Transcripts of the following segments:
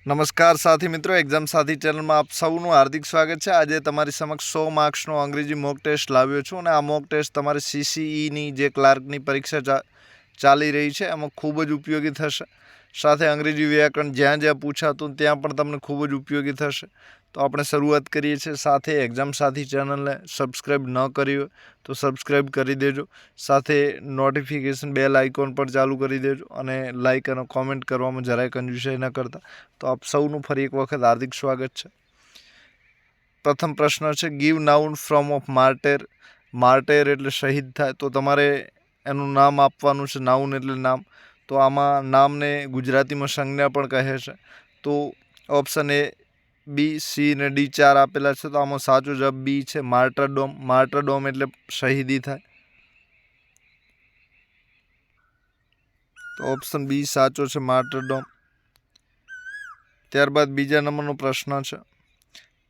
નમસ્કાર સાથી મિત્રો, એક્ઝામ સાથી ચેનલમાં આપ સૌનું હાર્દિક સ્વાગત છે। આજે તમારી સમક્ષ 100 માર્ક્સનો અંગ્રેજી મોક ટેસ્ટ લાવ્યો છું અને આ મોક ટેસ્ટ તમારી CCEની જે ક્લાર્કની પરીક્ષા ચાલી રહી છે એમાં ખૂબ જ ઉપયોગી થશે। સાથે અંગ્રેજી વ્યાકરણ જ્યાં જ્યાં પૂછાતું ત્યાં પણ તમને ખૂબ જ ઉપયોગી થશે। તો આપણે શરૂઆત કરીએ છીએ। સાથે એક્ઝામ સાથી ચેનલને સબસ્ક્રાઈબ ન કરી હોય તો સબસ્ક્રાઈબ કરી દેજો। સાથે નોટિફિકેશન બેલ આઇકોન પણ ચાલુ કરી દેજો અને લાઇક અને કોમેન્ટ કરવામાં જરાય કંજૂસાઈ ન કરતા। તો આપ સૌનું ફરી એક વખત હાર્દિક સ્વાગત છે। પ્રથમ પ્રશ્ન છે, ગીવ નાઉન ફ્રોમ ઓફ માર્ટેર। માર્ટેર એટલે શહીદ થાય, તો તમારે એનું નામ આપવાનું છે। નાઉન એટલે નામ, તો આમાં નામને ગુજરાતીમાં સંજ્ઞા પણ કહે છે। તો ઓપ્શન A, B, C ને D 4 આપેલા છે, તો આમાં સાચો જવાબ B છે, માર્ટરડોમ। માર્ટરડોમ એટલે શહીદી થાય, તો ઓપ્શન B સાચો છે, માર્ટરડોમ। ત્યારબાદ બીજા નંબરનો પ્રશ્ન છે,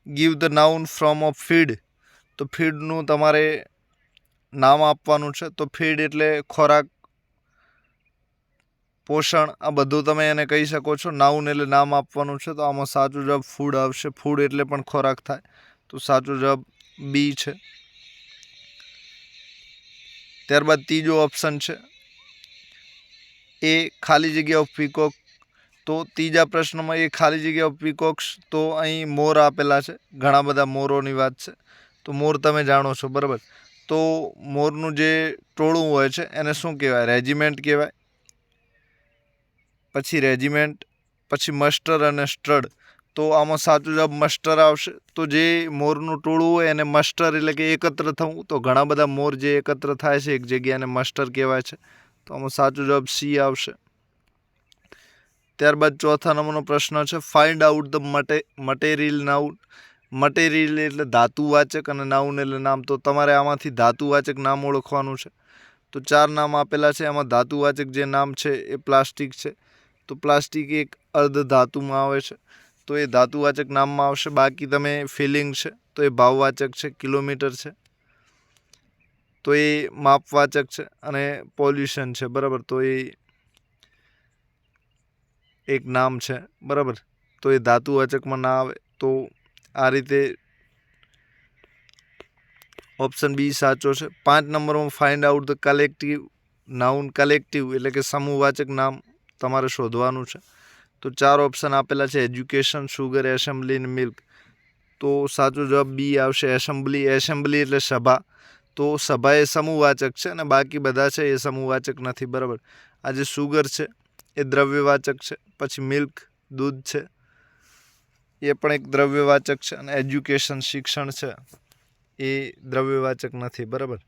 give the noun from of feed. તો ફીડનું તમારે નામ આપવાનું છે। તો ફીડ એટલે ખોરાક, પોષણ, આ બધું તમે એને કહી શકો છો। નાઉન એટલે નામ આપવાનું છે, તો આમાં સાચો જવાબ ફૂડ આવશે। ફૂડ એટલે પણ ખોરાક થાય, તો સાચો જવાબ B છે। ત્યારબાદ ત્રીજો ઓપ્શન છે, એ ખાલી જગ્યા ઓફ પીકોક। તો ત્રીજા પ્રશ્નમાં એ ખાલી જગ્યા ઓફ પીકોક્સ, તો અહીં મોર આપેલા છે, ઘણા બધા મોરોની વાત છે। તો મોર તમે જાણો છો, બરાબર। તો મોરનું જે ટોળું હોય છે એને શું કહેવાય? રેજિમેન્ટ કહેવાય, પછી રેજિમેન્ટ, પછી મસ્ટર અને સ્ટડ। તો આમાં સાચો જવાબ મસ્ટર આવશે। તો જે મોરનું ટોળું હોય એને મસ્ટર એટલે કે એકત્ર થવું, તો ઘણા બધા મોર જે એકત્ર થાય છે એક જગ્યાએ એને મસ્ટર કહેવાય છે। તો આમાં સાચો જવાબ C આવશે। ત્યારબાદ ચોથા નંબરનો પ્રશ્ન છે, find out the material noun. Material એટલે ધાતુવાચક અને નાઉન એટલે નામ, તો તમારે આમાંથી ધાતુવાચક નામ ઓળખવાનું છે। તો 4 નામ આપેલા છે, એમાં ધાતુવાચક જે નામ છે એ પ્લાસ્ટિક છે। તો પ્લાસ્ટિક એક અર્ધ ધાતુમાં આવે છે, તો એ ધાતુવાચક નામમાં આવશે। બાકી તમે ફિલિંગ છે, તો એ ભાવવાચક છે, કિલોમીટર છે, તો એ માપવાચક છે, અને પોલ્યુશન છે, બરાબર, તો એ એક નામ છે, બરાબર, તો એ ધાતુવાચકમાં ના આવે। તો આ રીતે ઓપ્શન B સાચો છે। 5 નંબરમાં find out the collective noun. Collective એટલે કે સમૂહવાચક નામ તમારે શોધવાનું છે। તો 4 ઓપ્શન આપેલા છે, એજ્યુકેશન, સુગર, એસેમ્બલી અને મિલ્ક। તો સાચો જવાબ B આવશે, એસેમ્બલી। એસેમ્બલી એટલે સભા, તો સભા એ સમૂહવાચક છે અને બાકી બધા છે એ સમૂહવાચક નથી, બરાબર। આ જે સુગર છે એ દ્રવ્યવાચક છે, પછી મિલ્ક દૂધ છે એ પણ એક દ્રવ્યવાચક છે, અને એજ્યુકેશન શિક્ષણ છે એ દ્રવ્યવાચક નથી, બરાબર।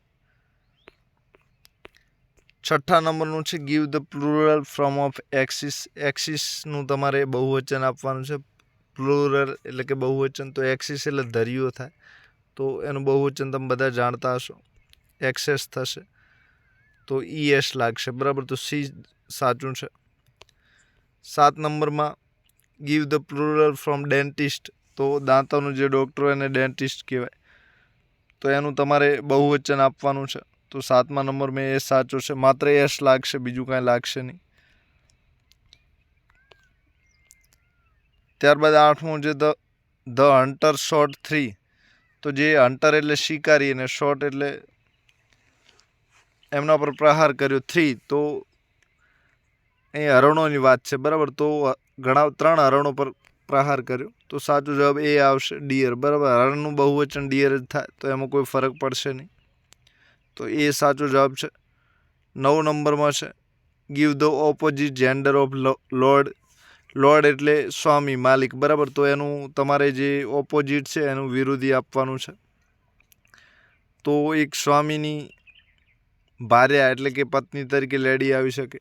છઠ્ઠા નંબરનું છે, give the plural from of axis. એક્સિસનું તમારે બહુવચન આપવાનું છે। પ્લુરલ એટલે કે બહુવચન, તો એક્સિસ એટલે ધરીઓ થાય, તો એનું બહુવચન તમે બધા જાણતા હશો, એક્સેસ થશે, તો ES લાગશે, બરાબર, તો C સાચું છે। 7 નંબરમાં give the plural from dentist. તો દાંતોનું જે ડૉક્ટર હોય એને ડેન્ટિસ્ટ કહેવાય, તો એનું તમારે બહુવચન આપવાનું છે। તો 7મા નંબરમાં એ સાચો છે, માત્ર S લાગશે, બીજું કાંઈ લાગશે નહીં। ત્યારબાદ 8મું છે, ધ હન્ટર શોટ 3। તો જે હન્ટર એટલે શિકારી અને શોટ એટલે એમના પર પ્રહાર કર્યો, 3 તો અહીં હરણોની વાત છે, બરાબર, તો 3 હરણો પર પ્રહાર કર્યો, તો સાચો જવાબ એ આવશે, ડિયર, બરાબર। હરણનું બહુવચન ડિયર જ થાય, તો એમાં કોઈ ફરક પડશે નહીં, તો એ સાચો જવાબ છે। 9 નંબરમાં છે, give the opposite gender of lord. Lord એટલે સ્વામી, માલિક, બરાબર, તો એનું તમારે જે ઓપોઝિટ છે એનું વિરોધી આપવાનું છે। તો એક સ્વામીની ભાર્યા એટલે કે પત્ની તરીકે લેડી આવી શકે,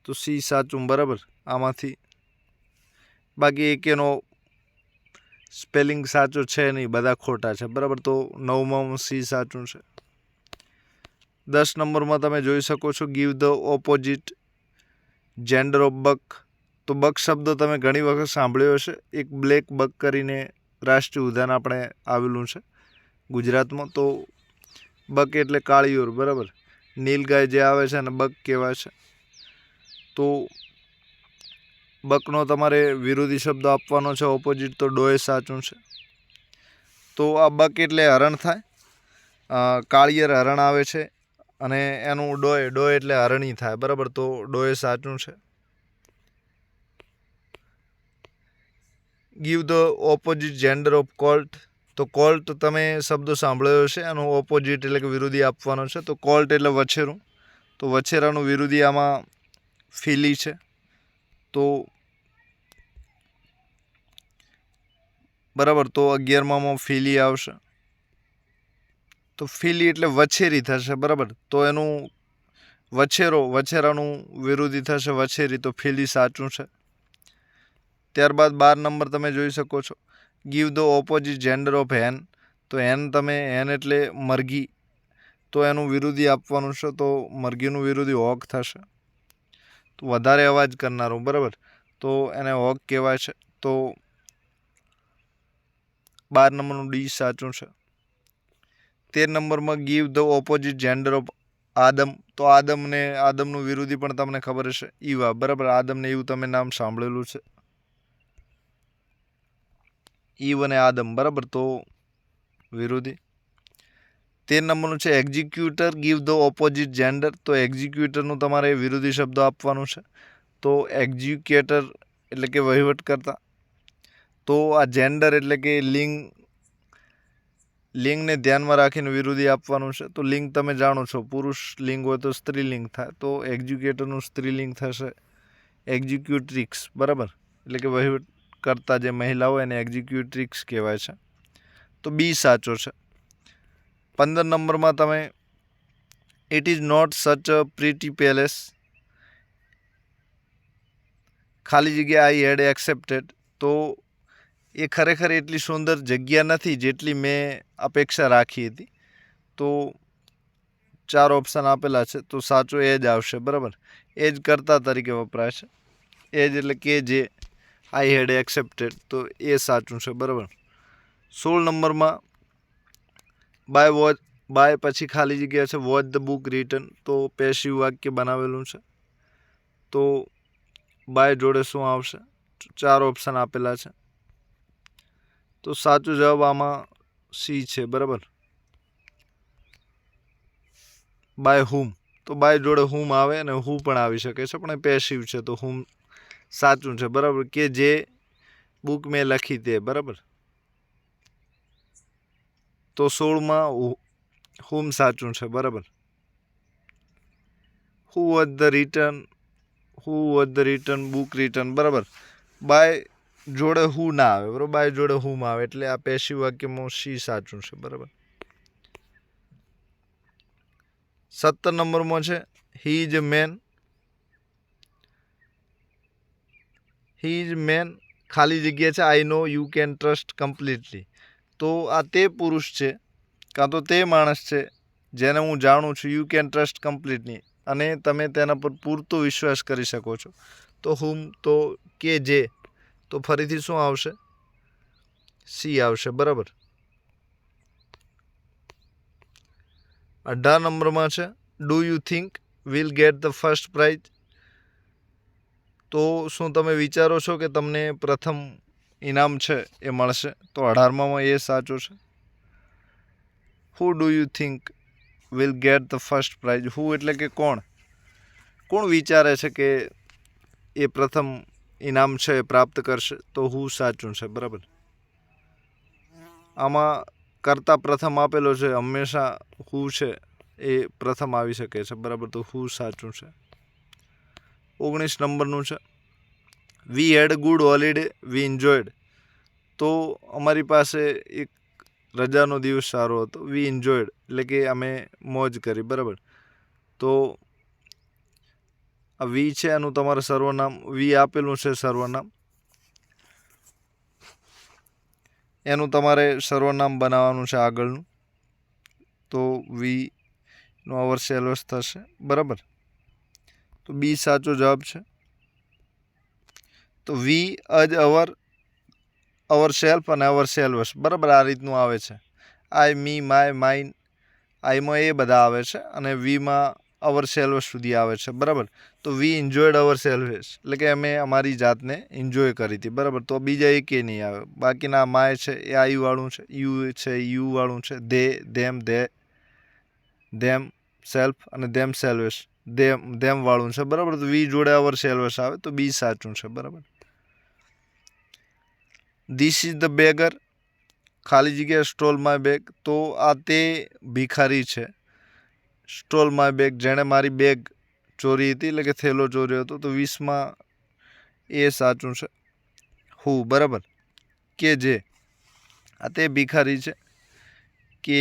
તો C સાચું, બરાબર, આમાંથી બાકી એક એનો સ્પેલિંગ સાચો છે નહીં, બધા ખોટા છે, બરાબર, તો 9માં C સાચું છે। 10 નંબરમાં તમે જોઈ શકો છો, give the opposite gender of buck. તો બક શબ્દ તમે ઘણી વખત સાંભળ્યો હશે, એક બ્લેક બક કરીને રાષ્ટ્રીય ઉદ્યાન આપણે આવેલું છે ગુજરાતમાં, તો બક એટલે કાળિયોર, બરાબર, નીલગાય જે આવે છે અને બક કહેવાય છે। તો બકનો તમારે વિરોધી શબ્દ આપવાનો છે ઓપોઝિટ, તો ડોય સાચું છે. તો આ બક એટલે હરણ થાય. કાળિયેર હરણ આવે છે અને એનું ડોય એટલે હરણી થાય, બરાબર. તો ડોય સાચું છે. Give the opposite gender of colt. તો કોલ્ટ તમે શબ્દ સાંભળ્યો હશે, એનું ઓપોઝિટ એટલે કે વિરોધી આપવાનો છે. તો કોલ્ટ એટલે વછેરું. તો વછેરાનું વિરોધી આમાં ફીલી છે. તો બરાબર, તો 11માં ફીલી આવશે. તો ફીલી એટલે વછેરી થશે, બરાબર. તો એનું વછેરાનું વિરોધી થશે વછેરી, તો ફીલી સાચું છે. ત્યારબાદ 12 નંબર તમે જોઈ શકો છો. Give the opposite gender of hen. તો હેન એટલે મરઘી, તો એનું વિરોધી આપવાનું છે. તો મરઘીનું વિરોધી હોક થશે. તો વધારે અવાજ કરનારું, બરાબર, તો એને હોક કહેવાય છે. તો 12 નંબરનું ડી સાચું છે. 13 નંબરમાં give the opposite gender of Adam. તો આદમનું વિરોધી પણ તમને ખબર હશે, ઈવા, બરાબર. આદમને એવું તમે નામ સાંભળેલું છે, ઈવ અને આદમ, બરાબર. તો વિરોધી. 13 નંબરનું છે executor. Give the opposite gender. તો એક્ઝિક્યુટરનું તમારે વિરોધી શબ્દ આપવાનું છે. તો એક્ઝિક્યુટર એટલે કે વહીવટ કરતા. તો આ જેન્ડર એટલે કે લિંગને ધ્યાનમાં રાખીને વિરોધી આપવાનું છે. તો લિંગ તમે જાણો છો, પુરુષ લિંગ હોય તો સ્ત્રીલિંગ થાય. તો એક્ઝિક્યુટરનું સ્ત્રીલિંગ થશે એક્ઝિક્યુટ્રિક્સ, બરાબર. એટલે કે વહીવટ કરતા જે મહિલા હોય એને એક્ઝિક્યુટ્રિક્સ કહેવાય છે. તો બી સાચો છે. 15 નંબરમાં તમે ઇટ ઇઝ નોટ સચ અ પ્રીટી પેલેસ. ખાલી જગ્યા આઈ હેડ એક્સેપ્ટેડ. તો એ ખરેખર એટલી સુંદર જગ્યા નથી જેટલી મેં અપેક્ષા રાખી હતી. તો 4 ઓપ્શન આપેલા છે, તો સાચો એ જ આવશે, બરાબર. એ જ કર્તા તરીકે વપરાય છે. એ જ એટલે કે જે આઈ હેડ એક્સેપ્ટેડ, તો એ સાચું છે, બરાબર. 16 નંબરમાં બાય પછી ખાલી જગ્યા છે વોચ ધ બુક રિટન. તો પેસિવ વાક્ય બનાવેલું છે. તો બાય જોડે શું આવશે? 4 ઓપ્શન આપેલા છે. તો સાચો જવાબ આમાં સી છે, બરાબર. બાય હુમ. તો બાય જોડે હુમ આવે અને હું પણ આવી શકે છે, પણ એ પેસિવ છે. તો હુમ સાચું છે, બરાબર. કે જે બુક મેં લખી તે, બરાબર. તો 16માં હુમ સાચું છે, બરાબર. Who was the return book return, બરાબર. બાય જોડે હું ના આવે, બરાબર. બાય જોડે હુમ આવે એટલે આ પેસિવ વાક્યમાં સી સાચું છે, બરાબર. 17 નંબરમાં છે he is a man. He is man ખાલી જગ્યા છે I know you can trust completely. તો આ તે પુરુષ છે કાં તો તે માણસ છે જેને હું જાણું છું, યુ કેન ટ્રસ્ટ કમ્પ્લીટલી, અને તમે તેના પર પૂરતો વિશ્વાસ કરી શકો છો. તો હુમ, તો કે જે, તો ફરીથી શું આવશે? સી આવશે, બરાબર. 18 નંબરમાં છે do you think will get the first price. તો શું તમે વિચારો છો કે તમને પ્રથમ ઇનામ છે એ મળશે? તો 18માં એ સાચું છે. Who do you think will get the first prize. Who એટલે કે કોણ વિચારે છે કે એ પ્રથમ ઇનામ છે એ પ્રાપ્ત કરશે? તો હુ સાચું છે, બરાબર. આમાં કરતા પ્રથમ આપેલો છે, હંમેશા હુ છે એ પ્રથમ આવી શકે છે, બરાબર. તો હુ સાચું છે. 19 નંબરનું છે વી હેડ ગુડ હોલિડે વી એન્જોયડ. તો અમારી પાસે એક રજાનો દિવસ સારો હતો. વી એન્જોયડ એટલે કે અમે મોજ કરી, બરાબર. તો આ વી છે એનું તમારે સર્વનામ, વી આપેલું છે સર્વનામ, એનું તમારે સર્વનામ બનાવવાનું છે આગળનું. તો વી નો અવર સેલ્વસ થશે, બરાબર. તો બી સાચો જવાબ છે. તો વી અજ અવર સેલ્ફ અને અવર સેલ્વસ, બરાબર. આ રીતનું આવે છે. આઈ, મી, માય, માઇન. આઈમાં એ બધા આવે છે અને વીમાં અવર સેલ્ફ સુધી આવે છે, બરાબર. તો વી એન્જોયડ અવર સેલ્ફ એટલે કે અમે અમારી જાતને એન્જોય કરી હતી, બરાબર. તો બીજા એકે નહીં આવે. બાકીના માય છે એ આઈ વાળું છે, યુ છે યુ વાળું છે, ધેમ સેલ્ફ અને ધેમ વાળું છે, બરાબર. તો વી જોડે અવર સેલ્ફ આવે તો બી સાચું છે, બરાબર. ધીસ ઇઝ ધ બેગર, ખાલી જગ્યા સ્ટોલ માય બેગ. તો આ તે ભિખારી છે, સ્ટોલ માય બેગ, જેણે મારી બેગ ચોરી હતી, એટલે કે થેલો ચોર્યો હતો. તો 20માં એ સાચું છે. હું, બરાબર, કે જે આ તે ભિખારી છે કે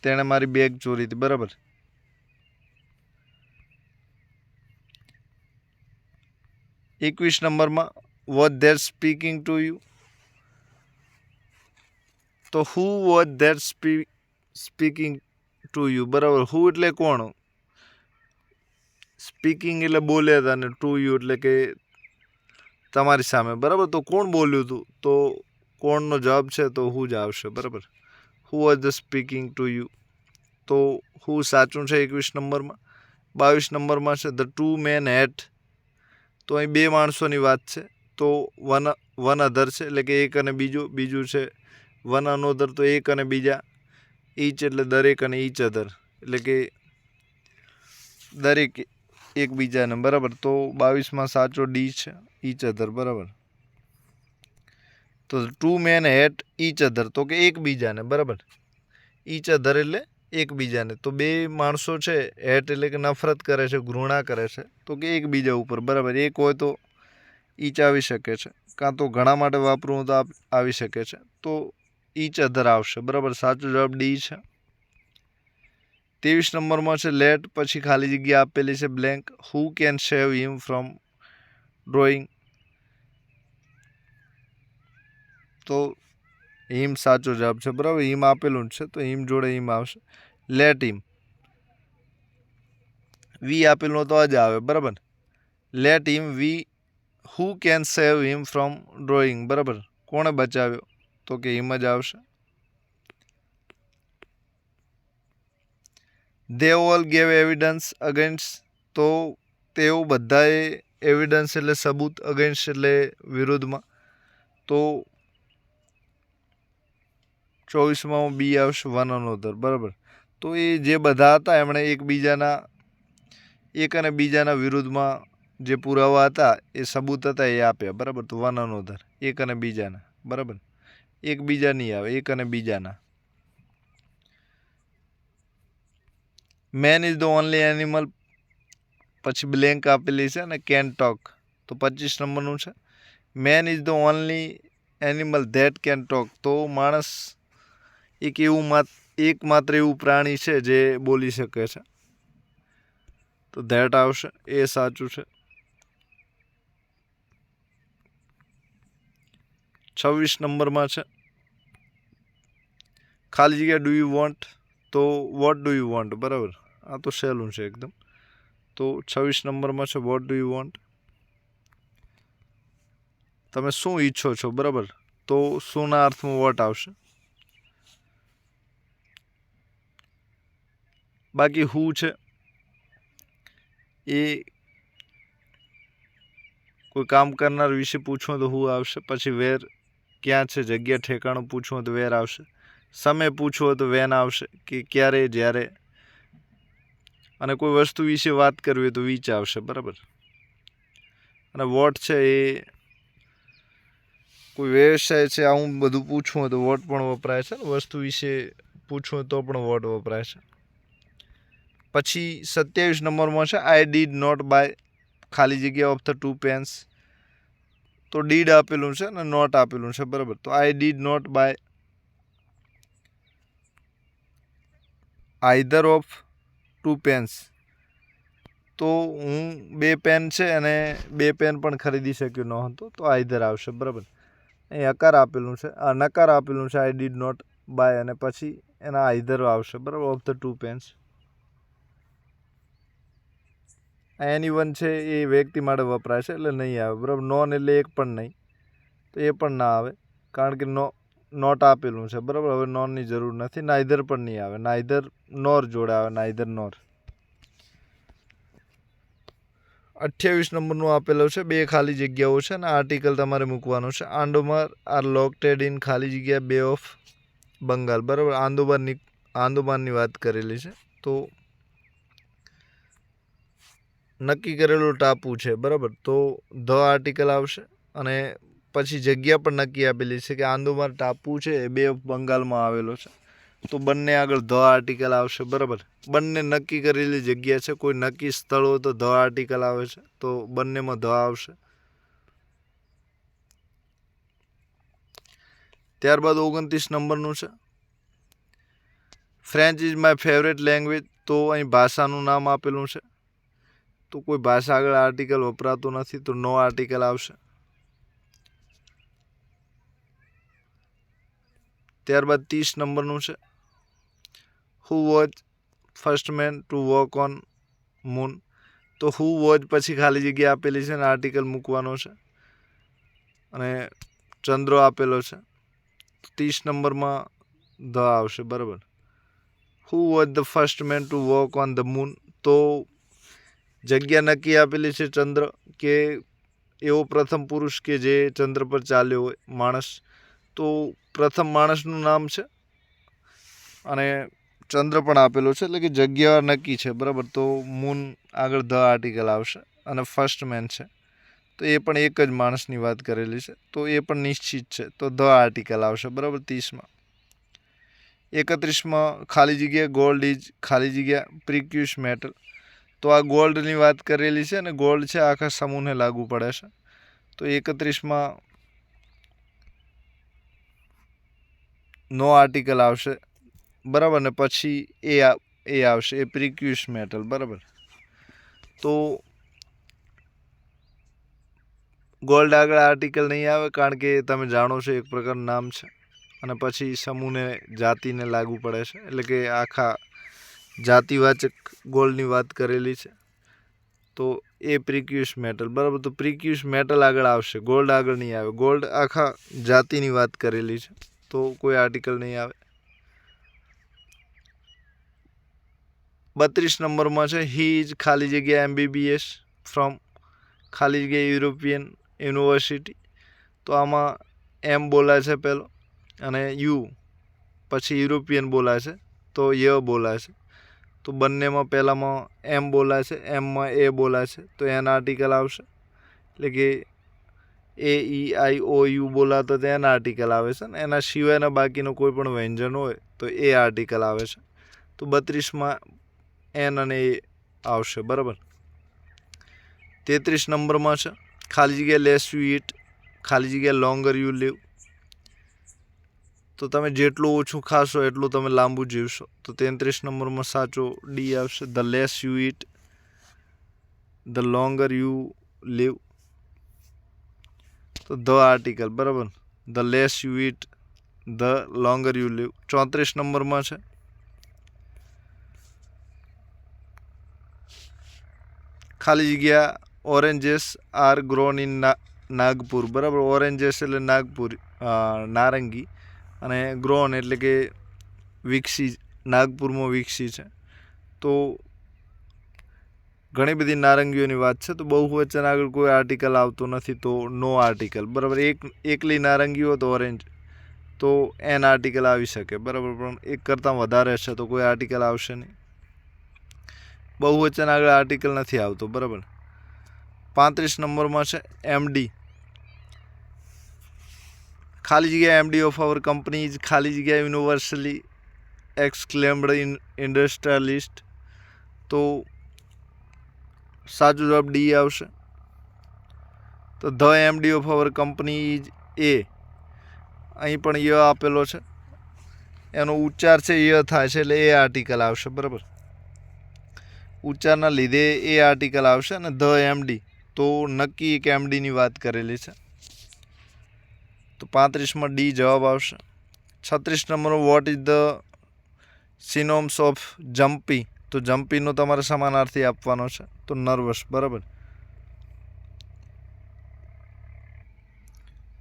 તેણે મારી બેગ ચોરી હતી, બરાબર. એકવીસ નંબરમાં was that speaking to you. તો who was that speaking to you, બરાબર. હુ એટલે કોણ, સ્પીકિંગ એટલે બોલ્યા હતા, ને ટુ યુ એટલે કે તમારી સામે, બરાબર. તો કોણ બોલ્યું હતું, તો કોણનો જવાબ છે તો હુ જ આવશે, બરાબર. Who was the speaking to you. તો હુ સાચું છે 21 નંબરમાં. 22 નંબરમાં છે ધ ટુ મેન હેટ. તો અહીં બે માણસોની વાત છે. તો વન અધર છે એટલે કે એક અને બીજું છે વન અનોધર, તો એક અને બીજા. ઈચ એટલે દરેક અને ઈચ અધર એટલે કે દરેક એકબીજાને, બરાબર. તો 22માં સાચો ડી છે, ઈચ અધર, બરાબર. તો two men hate each other, તો કે એકબીજાને, બરાબર. ઈચ અધર એટલે એકબીજાને. તો બે માણસો છે, હેટ એટલે કે નફરત કરે છે, ઘૃણા કરે છે, તો કે એકબીજા ઉપર, બરાબર. એક હોય તો ઈચ આવી શકે છે, કાં તો ઘણા માટે વાપરવું તો આવી શકે છે. તો ઈચ અધર આવશે, બરાબર. સાચો જવાબ ડી છે. 23 નંબરમાં છે લેટ, પછી ખાલી જગ્યા આપેલી છે blank. Who can save him from drawing. તો હિમ સાચો જવાબ છે, બરાબર. હિમ આપેલું છે તો હિમ જોડે હિમ આવશે. લેટ હિમ, વી આપેલું તો જ આવે, બરાબર. Let him we. Who can save him from drowning, બરાબર. કોણે બચાવ્યો, તો કે હિમ જ આવશે. They all gave evidence against. તો તેઓ બધાએ એવિડન્સ એટલે સબૂત, અગેન્સ્ટ એટલે વિરુદ્ધમાં. તો 24માં બી આવશે, વન અનોધર, બરાબર. તો એ જે બધા હતા એમણે એક અને બીજાના વિરુદ્ધમાં જે પુરાવા હતા, એ સબૂત હતા, એ આપ્યા, બરાબર. તો વન અનોધર, એક અને બીજાના, બરાબર. એકબીજા નહીં આવે, એક અને બીજાના. Main is the only animal, પછી બ્લેન્ક આપેલી છે, અને કેન ટોક. તો 25 નંબરનું છે main is the only animal that can talk. તો માણસ એકમાત્ર એવું પ્રાણી છે જે બોલી શકે છે. તો ધેટ આવશે, એ સાચું છે. 26 નંબરમાં છે ખાલી જગ્યા ડુ યુ વોન્ટ. તો વોટ ડુ યુ વોન્ટ, બરાબર. આ તો સહેલું છે એકદમ. તો 26 નંબરમાં છે વોટ ડુ યુ વોન્ટ. તમે શું ઈચ્છો છો, બરાબર. તો શુંના અર્થમાં વોટ આવશે. બાકી હુ છે એ કોઈ કામ કરનાર વિશે પૂછવું તો હુ આવશે. પછી વેર, ક્યાં છે જગ્યા ઠેકાણું પૂછવું તો વેર આવશે. સમય પૂછવો તો વેન આવશે, કે ક્યારે, જ્યારે. અને કોઈ વસ્તુ વિશે વાત કરવી હોય તો વિચ આવશે, બરાબર. અને વોટ છે એ કોઈ વ્યવસાય છે આવું બધું પૂછવું હોય તો વોટ પણ વપરાય છે. વસ્તુ વિશે પૂછવું હોય તો પણ વોટ વપરાય છે. પછી 27 નંબરમાં છે આઈ ડીડ નોટ બાય, ખાલી જગ્યા ઓફ ધ ટુ પેન્સ. તો ડીડ આપેલું છે અને નોટ આપેલું છે, બરાબર. તો I did not buy either of two pens. તો હું 2 પેન છે અને 2 પેન પણ ખરીદી શક્યો ન હતો, તો આઈધર આવશે, બરાબર. અહીં નકાર આપેલું છે આઈ ડીડ નોટ બાય, અને પછી એના આઈધર આવશે, બરાબર, of the two pens. Anyone છે એ વ્યક્તિ માટે વપરાય છે એટલે નહીં આવે, બરાબર. નોન એટલે એક પણ નહીં, તો એ પણ ના આવે, કારણ કે નોટ આપેલું છે, બરાબર. હવે નોનની જરૂર નથી. નાઈધર પણ નહીં આવે, નાઈધર નોર જોડે આવે, નાઈધર નોર. 28 નંબરનું આપેલું છે, 2 ખાલી જગ્યાઓ છે અને આર્ટિકલ તમારે મૂકવાનું છે. આંડોમાન આર લોકેટેડ ઇન ખાલી જગ્યા બે ઓફ બંગાળ. બરાબર, આંદોમાનની વાત કરેલી છે. તો નક્કી કરેલું ટાપુ છે. બરાબર, તો ધ આર્ટિકલ આવશે અને પછી જગ્યા પણ નક્કી આપેલી છે કે આંદોમાન ટાપુ છે એ બે ઓફ બંગાળમાં આવેલો છે. તો બંને આગળ ધ આર્ટિકલ આવશે. બરાબર, બંને નક્કી કરેલી જગ્યા છે. કોઈ નક્કી સ્થળ હોય તો ધ આર્ટિકલ આવે છે, તો બંનેમાં ધ આવશે. ત્યારબાદ 29 નંબરનું છે, French is my favourite language. તો અહીં ભાષાનું નામ આપેલું છે, તો કોઈ ભાષા આગળ આર્ટિકલ વપરાતું નથી, તો નો આર્ટિકલ આવશે. ત્યારબાદ 30 નંબરનું છે, who was first man to walk on moon. તો હુ વોઝ પછી ખાલી જગ્યા આપેલી છે અને આર્ટિકલ મૂકવાનો છે અને ચંદ્ર આપેલો છે. 30 નંબરમાં ધ આવશે. બરાબર, who was the first man to walk on the moon. તો જગ્યા નક્કી આપેલી છે ચંદ્ર, કે એવો પ્રથમ પુરુષ કે જે ચંદ્ર પર ચાલ્યો હોય માણસ. તો પ્રથમ માણસનું નામ છે અને ચંદ્ર પણ આપેલો છે, એટલે કે જગ્યા નક્કી છે. બરાબર, તો મૂન આગળ ધ આર્ટિકલ આવશે અને ફર્સ્ટ મેન છે, તો એ પણ એક જ માણસની વાત કરેલી છે, તો એ પણ નિશ્ચિત છે, તો ધ આર્ટિકલ આવશે. બરાબર, 30માં. 31માં ખાલી જગ્યા ગોલ્ડ ઇઝ ખાલી જગ્યા પ્રિક્યુસ મેટલ. તો આ ગોલ્ડની વાત કરેલી છે અને ગોલ્ડ છે આખા સમૂહને લાગુ પડે છે. તો 31માં નો આર્ટિકલ આવશે. બરાબર, ને પછી એ આવશે, એ પ્રિક્યુસ મેટલ. બરાબર, તો ગોલ્ડ આગળ આર્ટિકલ નહીં આવે, કારણ કે તમે જાણો છો એક પ્રકારનું નામ છે અને પછી સમૂહને જાતિને લાગુ પડે છે, એટલે કે આખા જાતિવાચક ગોલ્ડની વાત કરેલી છે, તો એ પ્રિક્યુસ મેટલ. બરાબર, તો પ્રિક્યુસ મેટલ આગળ આવશે, ગોલ્ડ આગળ નહીં આવે. ગોલ્ડ આખા જાતિની વાત કરેલી છે, તો કોઈ આર્ટિકલ નહીં આવે. 32 નંબરમાં છે, હી ઇઝ ખાલી જગ્યા MBBS ફ્રોમ ખાલી જગ્યા યુરોપિયન યુનિવર્સિટી. તો આમાં એમ બોલાય છે પહેલો અને યુ પછી યુરોપિયન બોલાય છે, તો ય બોલાય છે. તો બંનેમાં પહેલામાં એમ બોલાય છે, એમમાં એ બોલાય છે, તો એના આર્ટિકલ આવશે. એટલે કે AEIOU બોલાતો તો એના આર્ટિકલ આવે છે, ને એના સિવાયના બાકીનો કોઈ પણ વ્યંજન હોય તો એ આર્ટિકલ આવે છે. તો 32માં એન અને એ આવશે. બરાબર, 33 નંબરમાં છે, ખાલી જગ્યા લેસ યુ ઇટ ખાલી જગ્યા લોંગર યુ લીવ. તો તમે જેટલું ઓછું ખાશો એટલું તમે લાંબુ જીવશો. તો 33 નંબરમાં સાચો ડી આવશે, the less you eat the longer you live. તો ધ આર્ટિકલ. બરાબર, the less you eat the longer you live. 34 નંબરમાં છે, ખાલી જગ્યા oranges are grown in Nagpur. બરાબર, ઓરેન્જીસ એટલે નાગપુર નારંગી અને ગ્રોન એટલે કે વિકસી, નાગપુરમાં વિકસી છે. તો ઘણી બધી નારંગીઓની વાત છે, તો બહુવચન આગળ કોઈ આર્ટિકલ આવતું નથી, તો નો આર્ટિકલ. બરાબર, એકલી નારંગી હોય તો ઓરેન્જ, તો એન આર્ટિકલ આવી શકે. બરાબર, પણ એક કરતાં વધારે છે તો કોઈ આર્ટિકલ આવશે નહીં. બહુવચન આગળ આર્ટિકલ નથી આવતો. બરાબર, 35 નંબરમાં છે, MD ખાલી જગ્યા MD of our company is ખાલી જગ્યા યુનિવર્સલી એક્સક્લેમ્ડ ઇન્ડસ્ટ્રીયાલિસ્ટ. તો સાચો જવાબ ડી આવશે. તો the MD of our company is A. અહીં પણ ય આપેલો છે, એનો ઉચ્ચાર છે ય થાય છે, એટલે એ આર્ટિકલ આવશે. બરાબર, ઉચ્ચારના લીધે એ આર્ટિકલ આવશે. અને ધ MD તો નક્કી એક MDની વાત કરેલી છે, તો 35માં ડી જવાબ આવશે. 36 number, what is the synonyms of jumpy. તો જમ્પીનો તમારે સમાનાર્થી આપવાનો છે, તો નર્વસ. બરાબર,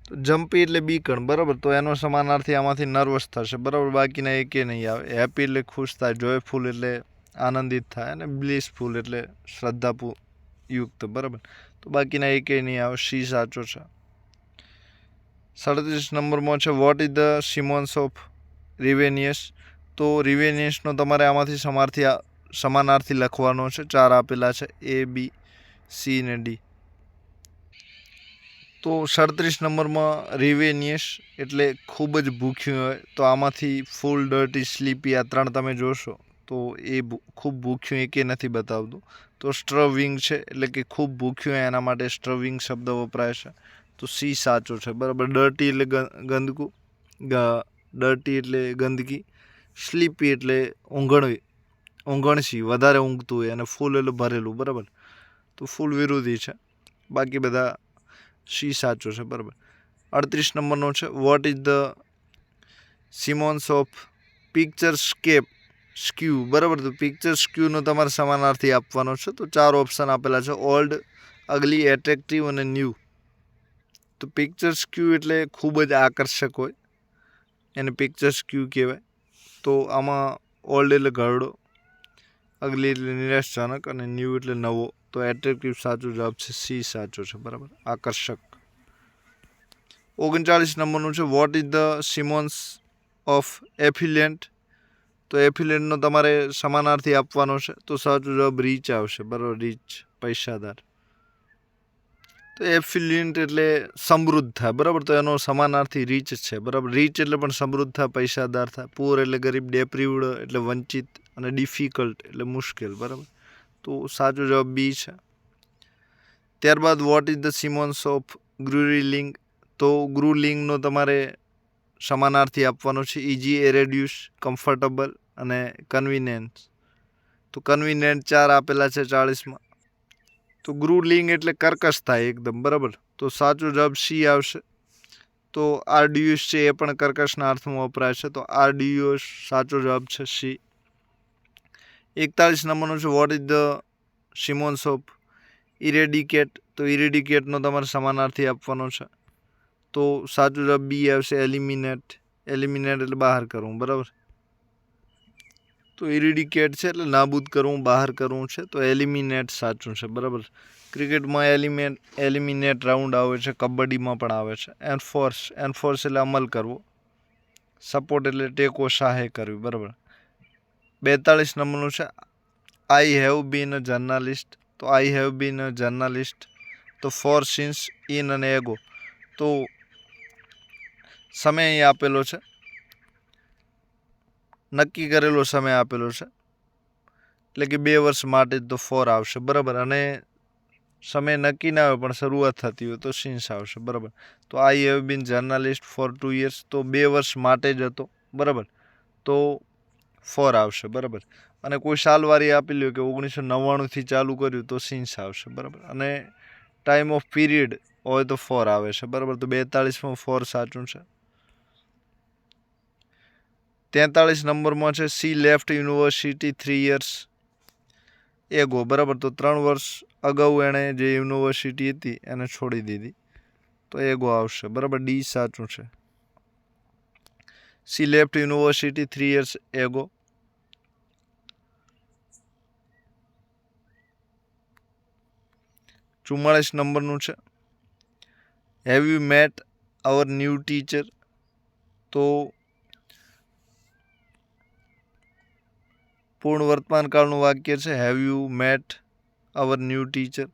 તો જમ્પી એટલે બીકણ. બરાબર, તો એનો સમાનાર્થી આમાંથી નર્વસ થશે. બરાબર, બાકીના એકે નહીં આવે. હેપી એટલે ખુશ થાય, જોયફુલ એટલે આનંદિત થાય, અને બ્લિસફુલ એટલે શ્રદ્ધાપૂર્ણ યુક્ત, બરાબર. તો બાકીના એકેય નહીં આવે, સી સાચો છે. 37 નંબરમાં છે what is the synonyms of ravenous. તો રિવેનિયસનો તમારે આમાંથી સમાનાર્થી લખવાનો છે. 4 આપેલા છે, એ, બી, સી ને ડી. તો 37 નંબરમાં રિવેનિયસ એટલે ખૂબ જ ભૂખ્યું હોય. તો આમાંથી ફૂલ, ડર્ટી, સ્લીપી આ 3 તમે જોશો તો એ ખૂબ ભૂખ્યું એકે નથી બતાવતું. તો સ્ટ્રવિંગ છે એટલે કે ખૂબ ભૂખ્યું હોય એના માટે સ્ટ્રવિંગ શબ્દ વપરાય છે. તો સી સાચો છે, બરાબર. ડર્ટી એટલે ગંદકું, ડર્ટી એટલે ગંદકી, સ્લીપી એટલે ઊંઘણસી, વધારે ઊંઘતું હોય, અને ફૂલ એટલે ભરેલું, બરાબર. તો ફૂલ વિરોધી છે, બાકી બધા સી સાચો છે, બરાબર. 38 નંબરનો છે what is the synonyms of picture skew, બરાબર. તો પિક્ચર સ્ક્યુનો તમારે સમાનાર્થી આપવાનો છે. તો 4 ઓપ્શન આપેલા છે, ઓલ્ડ, અગલી, એટ્રેક્ટિવ અને ન્યૂ. તો પિક્ચર સ્ક્યુ એટલે ખૂબ જ આકર્ષક હોય, એને પિક્ચર સ્ક્યુ કહેવાય. તો આમાં ઓલ્ડ એટલે ઘરડો, અગલી એટલે નિરાશાજનક અને ન્યૂ એટલે નવો. તો એટ્રેક્ટિવ સાચો જવાબ છે, સી સાચો છે, બરાબર, આકર્ષક. 39 નંબરનું છે what is the synonyms of affluent. તો એફિલિયન્ટનો તમારે સમાનાર્થી આપવાનો છે. તો સાચો જવાબ રીચ આવશે, બરાબર, રીચ, પૈસાદાર. તો એફિલિયન્ટ એટલે સમૃદ્ધ થાય, બરાબર. તો એનો સમાનાર્થી રીચ છે, બરાબર. રીચ એટલે પણ સમૃદ્ધ થાય, પૈસાદાર થાય. પુઅર એટલે ગરીબ, ડેપ્રિવ્ડ એટલે વંચિત, અને ડિફિકલ્ટ એટલે મુશ્કેલ, બરાબર. તો સાચો જવાબ બી છે. ત્યારબાદ what is the synonyms of gruelling. તો ગ્રુલિંગનો તમારે સમાનાર્થી આપવાનો છે. ઇઝી, એરેડ્યુસ, કમ્ફર્ટેબલ અને કન્વિનિયન્ટ. તો કન્વિનિયન્ટ 4 આપેલા છે 40માં. તો ગ્રુલિંગ એટલે કર્કશ થાય એકદમ, બરાબર. તો સાચો જવાબ સી આવશે. તો આર્ડ્યુસ છે એ પણ કર્કશના અર્થમાં વપરાય છે. તો આર્ડ્યુસ સાચો જવાબ છે, સી. 41 નંબરનો છે what is the synonyms of ઇરેડિકેટ. તો ઇરેડિકેટનો તમારે સમાનાર્થી આપવાનો છે. તો સાચો જવાબ બી આવશે, એલિમિનેટ. એલિમિનેટ એટલે બહાર કરવું, બરાબર. તો ઇરેડિકેટ છે એટલે નાબૂદ કરવું, બહાર કરવું છે. તો એલિમિનેટ સાચું છે, બરાબર. ક્રિકેટમાં એલિમિનેટ રાઉન્ડ આવે છે, કબડ્ડીમાં પણ આવે છે. એન્ફોર્સ એટલે અમલ કરવો. સપોર્ટ એટલે ટેકો, સહાય કરવી, બરાબર. 42 નંબરનું છે આઈ હેવ બીન અ જર્નાલિસ્ટ. તો I have bin a journalist. તો ફોર, સિન્સ, ઇન અને એગો. તો સમય અહીં આપેલો છે, નક્કી કરેલો સમય આપેલો છે, એટલે કે 2 વર્ષ માટે. તો ફોર આવશે, બરાબર. અને સમય નક્કી ના હોય પણ શરૂઆત થતી હોય તો સિન્સ આવશે, બરાબર. તો I have been journalist for 2 years. તો 2 વર્ષ માટે જ હતો, બરાબર. તો ફોર આવશે, બરાબર. અને કોઈ સાલવારી આપેલી હોય કે 1999થી ચાલુ કર્યું તો સિન્સ આવશે, બરાબર. અને ટાઈમ ઓફ પીરિયડ હોય તો ફોર આવે છે, બરાબર. તો 42માં ફોર સાચું છે. 43 નંબરમાં છે she left university 3 years ago, બરાબર. તો 3 વર્ષ અગાઉ એણે જે યુનિવર્સિટી હતી એને છોડી દીધી. તો એગો આવશે, બરાબર. ડી સાચું છે. She left university 3 years ago. 44 નંબરનું છે have you met our new teacher. તો પૂર્ણ વર્તમાન કાળનું વાક્ય છે have you met our new teacher.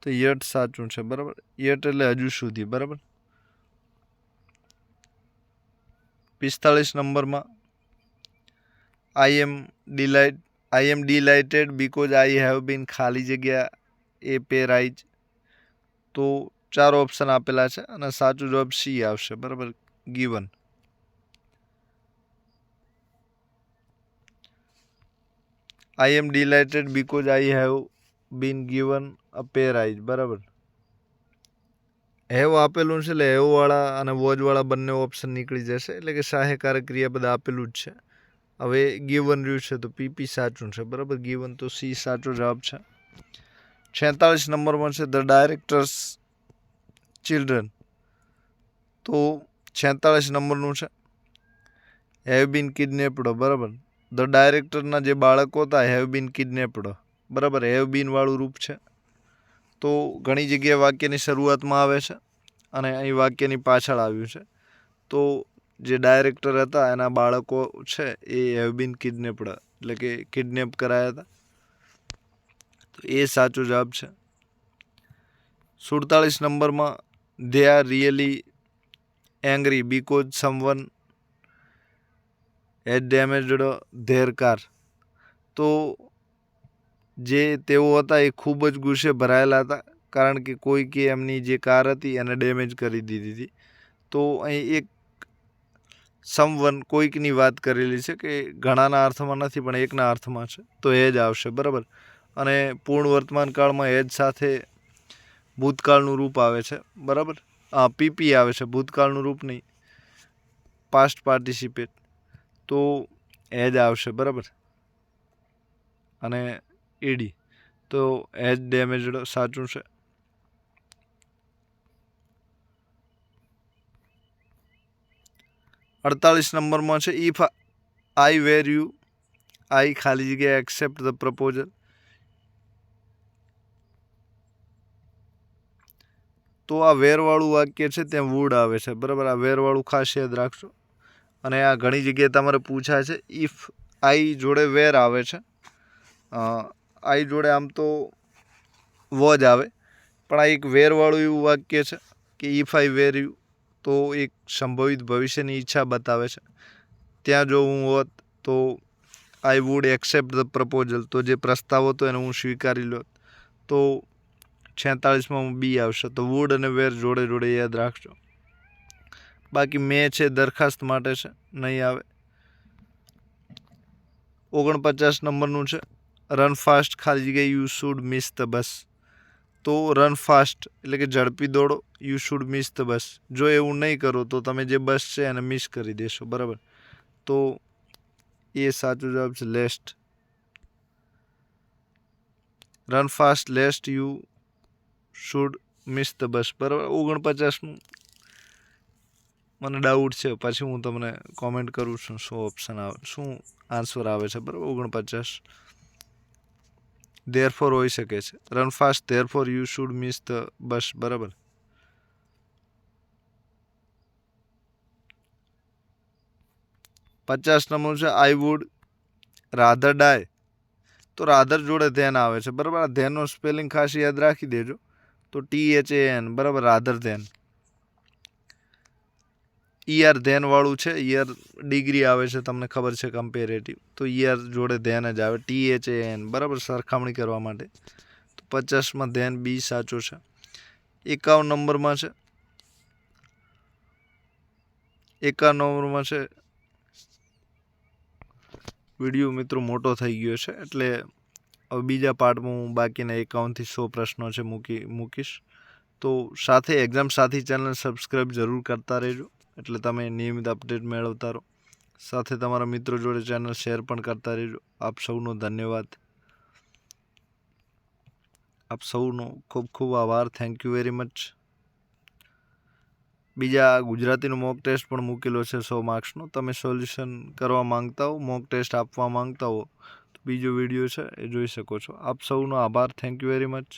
તો યટ સાચું છે, બરાબર. યટ એટલે હજુ સુધી, બરાબર. 45 નંબરમાં I am delighted because I have been ખાલી જગ્યા એ પે રાઇઝ. તો 4 ઓપ્શન આપેલા છે અને સાચું જવાબ સી આવશે, બરાબર, given. I am delighted because I have been given a pay rise, બરાબર. હેવ આપેલું છે એટલે હેવવાળા અને વોજવાળા બંને ઓપ્શન નીકળી જશે, એટલે કે સહાયકારક ક્રિયાપદ આપેલું જ છે. હવે ગિવન રહ્યું છે તો પીપી સાચું છે, બરાબર. ગિવન તો સી સાચો જવાબ છે. 46 નંબરમાં છે ધ ડાયરેક્ટર્સ ચિલ્ડ્રન. તો 46 નંબરનું છે હેવ બીન કિડનેપ્ડ, બરાબર. ધ ડાયરેક્ટરના જે બાળકો હતા હેવ બીન કિડનેપ્ડ, બરાબર, હેવ બીનવાળું રૂપ છે. તો ઘણી જગ્યાએ વાક્યની શરૂઆતમાં આવે છે અને અહીં વાક્યની પાછળ આવ્યું છે. તો જે ડાયરેક્ટર હતા એના બાળકો છે એ હેવ બીન કિડનેપ્ડ, એટલે કે કિડનેપ કરાયા હતા. તો એ સાચો જવાબ છે. 47 નંબરમાં they are really angry because someone had damaged their car. તો જે તેઓ હતા એ ખૂબ જ ગુસ્સે ભરાયેલા હતા કારણ કે કોઈકે એમની જે કાર હતી એને ડેમેજ કરી દીધી હતી. તો અહીં એક સમવન કોઈકની વાત કરેલી છે કે ઘણાના અર્થમાં નથી પણ એકના અર્થમાં છે, તો એ જ આવશે, બરાબર. અને પૂર્ણ વર્તમાન કાળમાં એ જ સાથે ભૂતકાળનું રૂપ આવે છે, બરાબર. પીપી આવે છે, ભૂતકાળનું રૂપ નહીં, પાસ્ટ પાર્ટિસિપેટ. તો એ જ આવશે, બરાબર. અને ઈડી, તો હેજ ડેમેજડ સાચું છે. અડતાલીસ નંબરમાં છે ઇફ આઈ વેર યુ, આઈ ખાલી જગ્યાએ એક્સેપ્ટ ધ પ્રપોઝલ. તો આ વેરવાળું વાક્ય છે ત્યાં વુડ આવે છે, બરાબર. આ વેરવાળું ખાસ યાદ રાખજો. અને આ ઘણી જગ્યાએ તમારે પૂછાય છે. ઇફ આઈ જોડે વેર આવે છે, આઈ જોડે આમ તો વોજ આવે, પણ આ એક વેરવાળું એવું વાક્ય છે કે ઇફ આઈ વેર યુ, તો એક સંભવિત ભવિષ્યની ઈચ્છા બતાવે છે. ત્યાં જો હું હોત તો I would accept the proposal, તો જે પ્રસ્તાવ હતો એને હું સ્વીકારી લો. તો 46માં બી આવશે. તો વુડ અને વેર જોડે જોડે યાદ રાખજો. બાકી મેં છે દરખાસ્ત માટે છે, નહીં આવે. 49 નંબરનું છે રન ફાસ્ટ ખાલી જગ્યાએ you should miss the bus. તો રન ફાસ્ટ એટલે કે ઝડપી દોડો, you should miss the bus. જો એવું નહીં કરો તો તમે જે બસ છે એને મિસ કરી દેશો, બરાબર. તો એ સાચો જવાબ છે lest. Run fast lest you should miss the bus, બરાબર. 49નું મને ડાઉટ છે, પછી હું તમને કોમેન્ટ કરું છું શું ઓપ્શન આવે, શું આન્સર આવે છે, બરાબર. 49 ધેરફોર હોઈ શકે છે. Run fast therefore you should miss the bus, બરાબર. પચાસ નંબર છે આઈ વુડ રાધર ડાય. તો રાધર જોડે ધેન આવે છે, બરાબર. આ ધેનનો સ્પેલિંગ ખાસ યાદ રાખી દેજો. તો THAN, બરાબર, રાધર ધેન. ઈઆર ધેન વાળું છે, ઈયર ડિગ્રી આવે છે, તમને ખબર છે, કમ્પેરેટિવ. તો ઈયર જોડે ધેન જ આવે, THAN, બરાબર, સરખામણી કરવા માટે. તો 50માં ધેન બી સાચો છે. 51 નંબરમાં છે, 51 નંબરમાં છે. વિડીયો મિત્રો મોટો થઈ ગયો છે, એટલે હવે બીજા પાર્ટમાં હું બાકીના 51 થી 100 પ્રશ્નો છે મૂકીશ. તો સાથે એક્ઝામ સાથી ચેનલ સબસ્ક્રાઈબ જરૂર કરતા રહેજો, એટલે તમે નિયમિત અપડેટ મેળવતા રહો. સાથે તમારા મિત્રો જોડે ચેનલ શેર પણ કરતા રહેજો. આપ સૌનો ધન્યવાદ, આપ સૌનો ખૂબ ખૂબ આભાર. Thank you very much. બીજા ગુજરાતીનો મોક ટેસ્ટ પણ મૂકેલો છે 100 માર્ક્સનો. તમે સોલ્યુશન કરવા માંગતા હો, મોક ટેસ્ટ આપવા માંગતા હો, તો બીજો વિડીયો છે એ જોઈ શકો છો. આપ સૌનો આભાર. Thank you very much.